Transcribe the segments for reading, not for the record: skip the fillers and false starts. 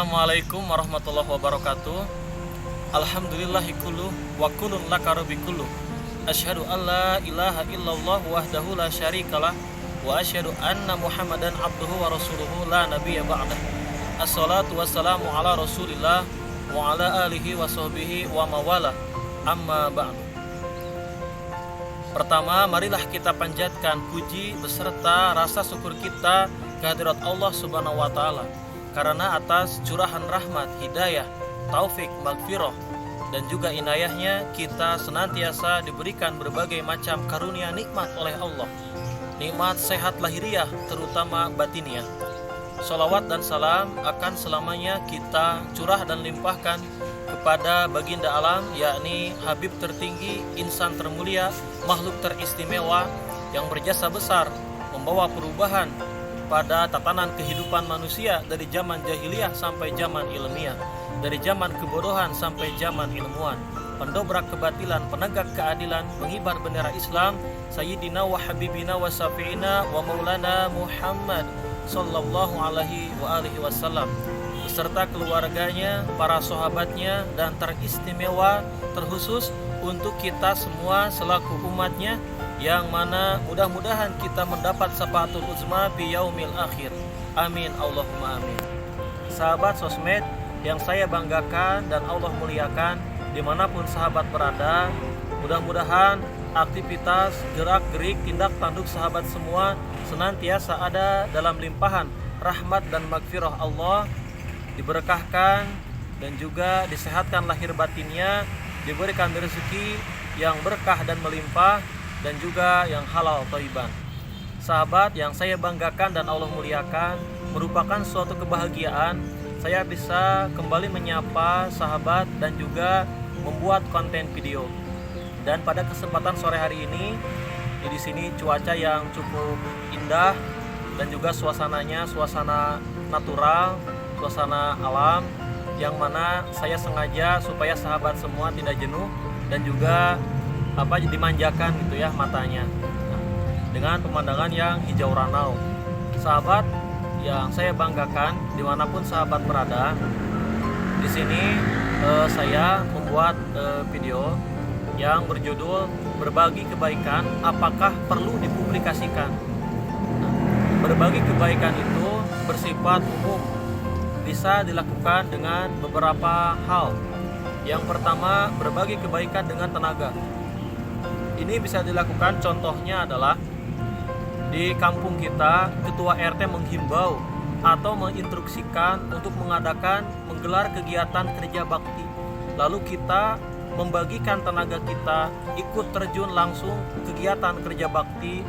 Assalamualaikum warahmatullahi wabarakatuh. Alhamdulillahi kullu wa kullun laka rabbi kullu. Asyhadu an la ilaha illallah wahdahu la syarikalah wa asyhadu anna Muhammadan abduhu wa rasuluhu la nabiyya ba'dah. Assalatu wassalamu ala Rasulillah wa ala alihi wa sahbihi wa mawala. Amma ba'du. Pertama, marilah kita panjatkan puji beserta rasa syukur kita kehadirat Allah Subhanahu wa taala karena atas curahan rahmat, hidayah, taufik, magfirah dan juga inayahnya kita senantiasa diberikan berbagai macam karunia nikmat oleh Allah. Nikmat sehat lahiriah terutama batiniah. Sholawat dan salam akan selamanya kita curah dan limpahkan kepada baginda alam, yakni Habib tertinggi, insan termulia, makhluk teristimewa yang berjasa besar membawa perubahan pada tatanan kehidupan manusia dari zaman jahiliyah sampai zaman ilmiah, dari zaman kebodohan sampai zaman ilmuwan, pendobrak kebatilan, penegak keadilan, pengibar bendera Islam, Sayyidina wa Habibina wa Syafi'ina wa Maulana Muhammad sallallahu alaihi wa alihi wasallam beserta keluarganya, para sahabatnya, dan teristimewa terkhusus untuk kita semua selaku umatnya, yang mana mudah-mudahan kita mendapat syafaatul uzma fi yaumil akhir. Amin Allahumma amin. Sahabat sosmed yang saya banggakan dan Allah muliakan dimanapun sahabat berada, mudah-mudahan aktivitas, gerak-gerik, tindak tanduk sahabat semua senantiasa ada dalam limpahan rahmat dan magfirah Allah, diberkahkan dan juga disehatkan lahir batinnya, diberikan rezeki yang berkah dan melimpah dan juga yang halal thayyiban. Sahabat yang saya banggakan dan Allah muliakan, merupakan suatu kebahagiaan saya bisa kembali menyapa sahabat dan juga membuat konten video. Dan pada kesempatan sore hari ini, di sini cuaca yang cukup indah dan juga suasananya suasana natural, suasana alam, yang mana saya sengaja supaya sahabat semua tidak jenuh dan juga dimanjakan gitu ya matanya, dengan pemandangan yang hijau ranau. Sahabat yang saya banggakan dimanapun sahabat berada, di sini saya membuat video yang berjudul berbagi kebaikan apakah perlu dipublikasikan. Berbagi kebaikan itu bersifat umum, bisa dilakukan dengan beberapa hal. Yang pertama, berbagi kebaikan dengan tenaga. Ini bisa dilakukan, contohnya adalah di kampung kita, ketua RT menghimbau atau menginstruksikan untuk menggelar kegiatan kerja bakti. Lalu kita membagikan tenaga kita ikut terjun langsung kegiatan kerja bakti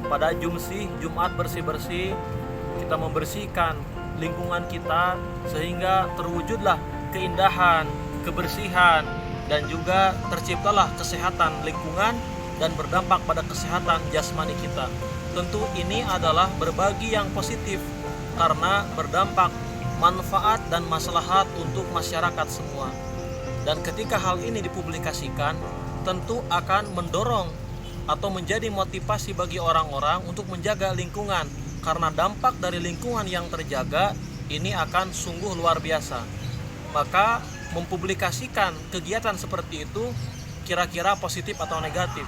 pada Jumsih, Jumat bersih-bersih. Kita membersihkan lingkungan kita sehingga terwujudlah keindahan, kebersihan, dan juga terciptalah kesehatan lingkungan dan berdampak pada kesehatan jasmani kita. Tentu ini adalah berbagi yang positif karena berdampak manfaat dan maslahat untuk masyarakat semua. Dan ketika hal ini dipublikasikan, tentu akan mendorong atau menjadi motivasi bagi orang-orang untuk menjaga lingkungan, karena dampak dari lingkungan yang terjaga ini akan sungguh luar biasa. Maka mempublikasikan kegiatan seperti itu kira-kira positif atau negatif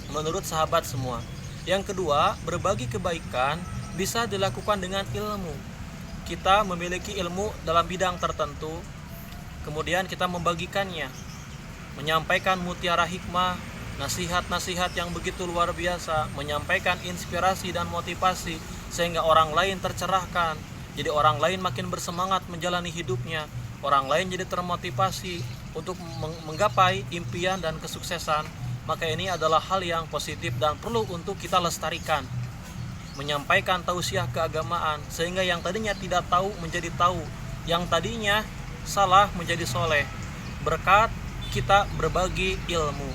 menurut sahabat semua. Yang kedua, berbagi kebaikan bisa dilakukan dengan ilmu. Kita memiliki ilmu dalam bidang tertentu, kemudian kita membagikannya, menyampaikan mutiara hikmah, nasihat-nasihat yang begitu luar biasa, menyampaikan inspirasi dan motivasi sehingga orang lain tercerahkan, jadi orang lain makin bersemangat menjalani hidupnya, orang lain jadi termotivasi untuk menggapai impian dan kesuksesan. Maka ini adalah hal yang positif dan perlu untuk kita lestarikan. Menyampaikan tausiah keagamaan sehingga yang tadinya tidak tahu menjadi tahu, yang tadinya salah menjadi soleh, berkat kita berbagi ilmu.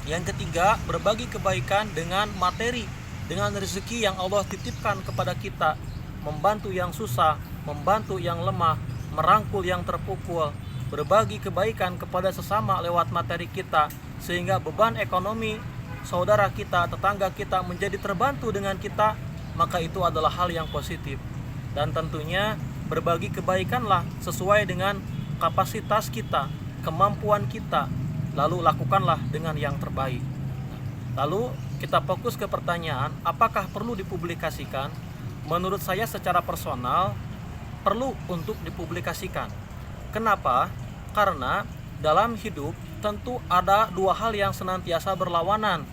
Yang ketiga, berbagi kebaikan dengan materi, dengan rezeki yang Allah titipkan kepada kita, membantu yang susah, membantu yang lemah, merangkul yang terpukul, berbagi kebaikan kepada sesama lewat materi kita, sehingga beban ekonomi saudara kita, tetangga kita menjadi terbantu dengan kita, maka itu adalah hal yang positif. Dan tentunya berbagi kebaikanlah sesuai dengan kapasitas kita, kemampuan kita, lalu lakukanlah dengan yang terbaik. Lalu kita fokus ke pertanyaan, apakah perlu dipublikasikan? Menurut saya secara personal perlu untuk dipublikasikan. Kenapa? Karena dalam hidup tentu ada dua hal yang senantiasa berlawanan,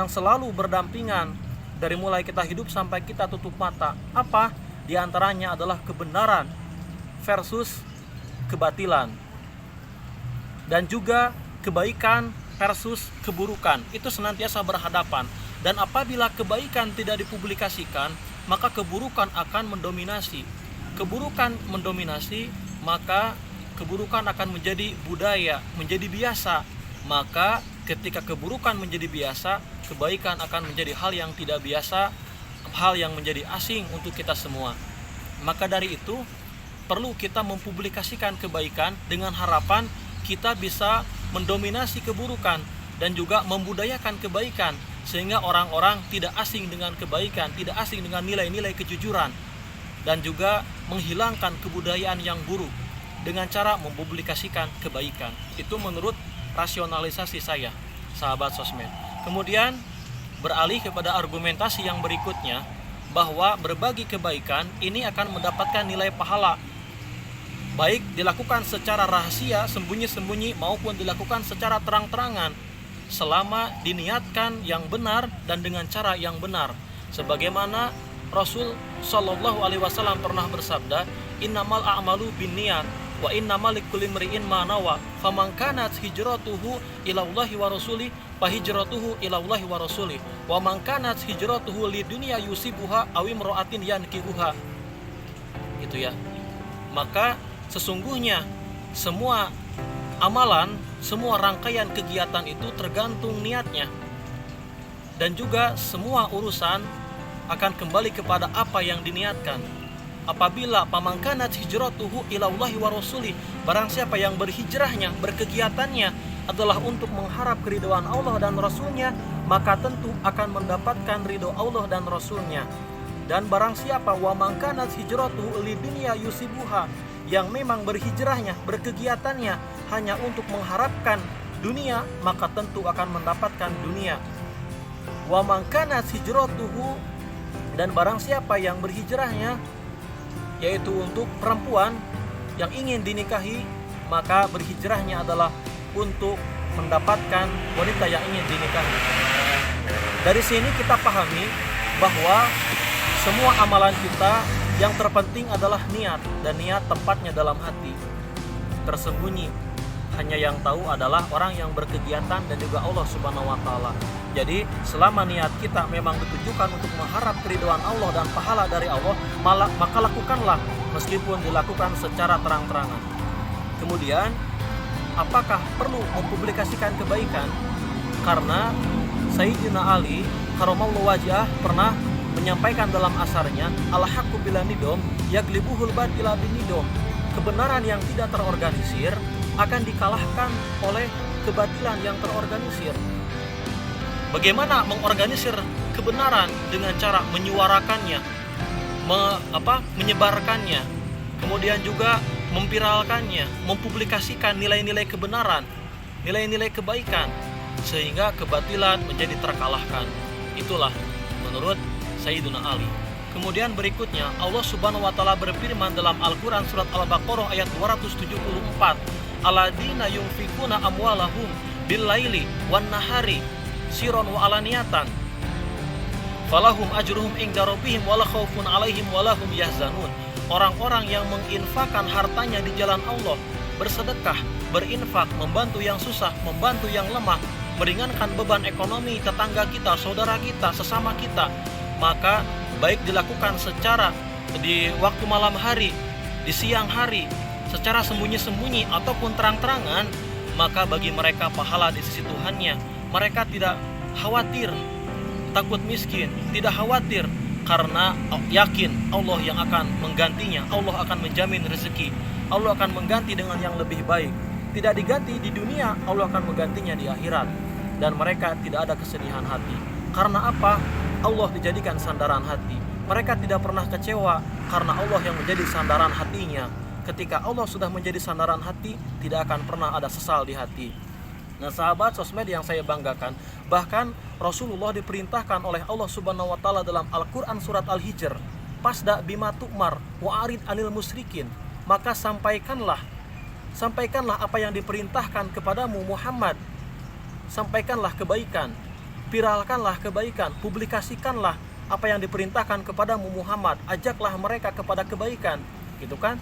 selalu berdampingan dari mulai kita hidup sampai kita tutup mata. Apa? Di antaranya adalah kebenaran versus kebatilan, dan juga kebaikan versus keburukan. Itu senantiasa berhadapan, dan apabila kebaikan tidak dipublikasikan, maka keburukan akan mendominasi. Keburukan mendominasi, maka keburukan akan menjadi budaya, menjadi biasa. Maka ketika keburukan menjadi biasa, kebaikan akan menjadi hal yang tidak biasa, hal yang menjadi asing untuk kita semua. Maka dari itu perlu kita mempublikasikan kebaikan dengan harapan kita bisa mendominasi keburukan dan juga membudayakan kebaikan, sehingga orang-orang tidak asing dengan kebaikan, tidak asing dengan nilai-nilai kejujuran, dan juga menghilangkan kebudayaan yang buruk dengan cara mempublikasikan kebaikan. Itu menurut rasionalisasi saya, sahabat sosmed. Kemudian beralih kepada argumentasi yang berikutnya, bahwa berbagi kebaikan ini akan mendapatkan nilai pahala, baik dilakukan secara rahasia, sembunyi-sembunyi, maupun dilakukan secara terang-terangan, selama diniatkan yang benar dan dengan cara yang benar. Sebagaimana Rasul Shallallahu Alaihi Wasallam pernah bersabda, innamal a'malu binniyat wa innamal likulli imri'in ma nawa, faman kanat hijratuhu ilallahi wa rasulih fa hijratuhu ilallahi wa rasulih, wa man kanat hijratuhu lidunya yusibuha aw imra'atin yankihuha. Itu ya. Maka sesungguhnya semua amalan, semua rangkaian kegiatan itu tergantung niatnya, dan juga semua urusan akan kembali kepada apa yang diniatkan. Apabila pamangkanat hijratuhu ilallahi wa rasulih, barang siapa yang berhijrahnya, berkegiatannya adalah untuk mengharap keridhaan Allah dan Rasulnya, maka tentu akan mendapatkan ridho Allah dan Rasulnya. Dan barang siapa wa mangkanat hijratuhu lidunya yusibuha, yang memang berhijrahnya, berkegiatannya hanya untuk mengharapkan dunia, maka tentu akan mendapatkan dunia. Wa mangkanat hijratuhu, dan barang siapa yang berhijrahnya yaitu untuk perempuan yang ingin dinikahi, maka berhijrahnya adalah untuk mendapatkan wanita yang ingin dinikahi. Dari sini kita pahami bahwa semua amalan kita yang terpenting adalah niat, dan niat tempatnya dalam hati, tersembunyi. Hanya yang tahu adalah orang yang berkegiatan dan juga Allah Subhanahu wa Ta'ala. Jadi selama niat kita memang ditujukan untuk mengharap keridhaan Allah dan pahala dari Allah, maka lakukanlah meskipun dilakukan secara terang-terangan. Kemudian, apakah perlu mempublikasikan kebaikan? Karena Sayyidina Ali karamallahu wajhah pernah menyampaikan dalam asarnya, al-haqqu bila nidom yaglibuhul batila binidom. Kebenaran yang tidak terorganisir akan dikalahkan oleh kebatilan yang terorganisir. Bagaimana mengorganisir kebenaran? Dengan cara menyuarakannya, menyebarkannya, kemudian juga memviralkannya, mempublikasikan nilai-nilai kebenaran, nilai-nilai kebaikan, sehingga kebatilan menjadi terkalahkan. Itulah menurut Sayyidina Ali. Kemudian berikutnya Allah Subhanahu wa Ta'ala berfirman dalam Al-Quran surat Al-Baqarah ayat 274, aladina yunfikuna amwalahum bil-laili wan nahari siron wa alaniyatan falahum ajruhum inda rabbihim wala khaufun alaihim wala hum yahzanun. Orang-orang yang menginfakkan hartanya di jalan Allah, bersedekah, berinfak, membantu yang susah, membantu yang lemah, meringankan beban ekonomi tetangga kita, saudara kita, sesama kita, maka baik dilakukan secara di waktu malam hari, di siang hari, secara sembunyi-sembunyi ataupun terang-terangan, maka bagi mereka pahala di sisi Tuhannya. Mereka tidak khawatir, takut miskin, tidak khawatir, karena yakin Allah yang akan menggantinya. Allah akan menjamin rezeki, Allah akan mengganti dengan yang lebih baik. Tidak diganti di dunia, Allah akan menggantinya di akhirat. Dan mereka tidak ada kesedihan hati. Karena apa? Allah dijadikan sandaran hati. Mereka tidak pernah kecewa karena Allah yang menjadi sandaran hatinya. Ketika Allah sudah menjadi sandaran hati, tidak akan pernah ada sesal di hati. Nah sahabat sosmed yang saya banggakan, bahkan Rasulullah diperintahkan oleh Allah Subhanahu wa Ta'ala dalam Al-Quran surat Al-Hijr, "Fasda bima tu'mar wa'arid anil musyrikin." Maka sampaikanlah apa yang diperintahkan kepadamu Muhammad. Sampaikanlah kebaikan, viralkanlah kebaikan, publikasikanlah apa yang diperintahkan kepadamu Muhammad, ajaklah mereka kepada kebaikan, gitu kan?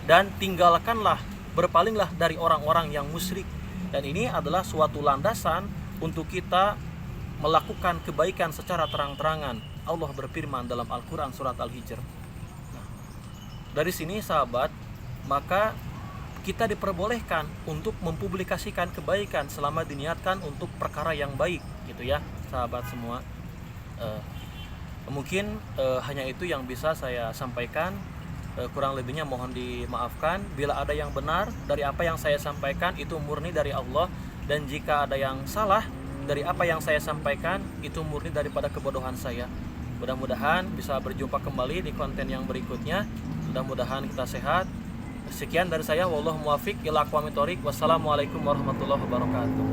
Dan tinggalkanlah, berpalinglah dari orang-orang yang musyrik. Dan ini adalah suatu landasan untuk kita melakukan kebaikan secara terang-terangan. Allah berfirman dalam Al-Quran surat Al-Hijr. Nah, dari sini sahabat, maka kita diperbolehkan untuk mempublikasikan kebaikan selama diniatkan untuk perkara yang baik, gitu ya sahabat semua. Mungkin hanya itu yang bisa saya sampaikan. Kurang lebihnya mohon dimaafkan. Bila ada yang benar dari apa yang saya sampaikan, itu murni dari Allah. Dan jika ada yang salah dari apa yang saya sampaikan, itu murni daripada kebodohan saya. Mudah-mudahan bisa berjumpa kembali di konten yang berikutnya. Mudah-mudahan kita sehat. Sekian dari saya, wallahu muwaffiq ila aqwamit thoriq. Wassalamualaikum warahmatullahi wabarakatuh.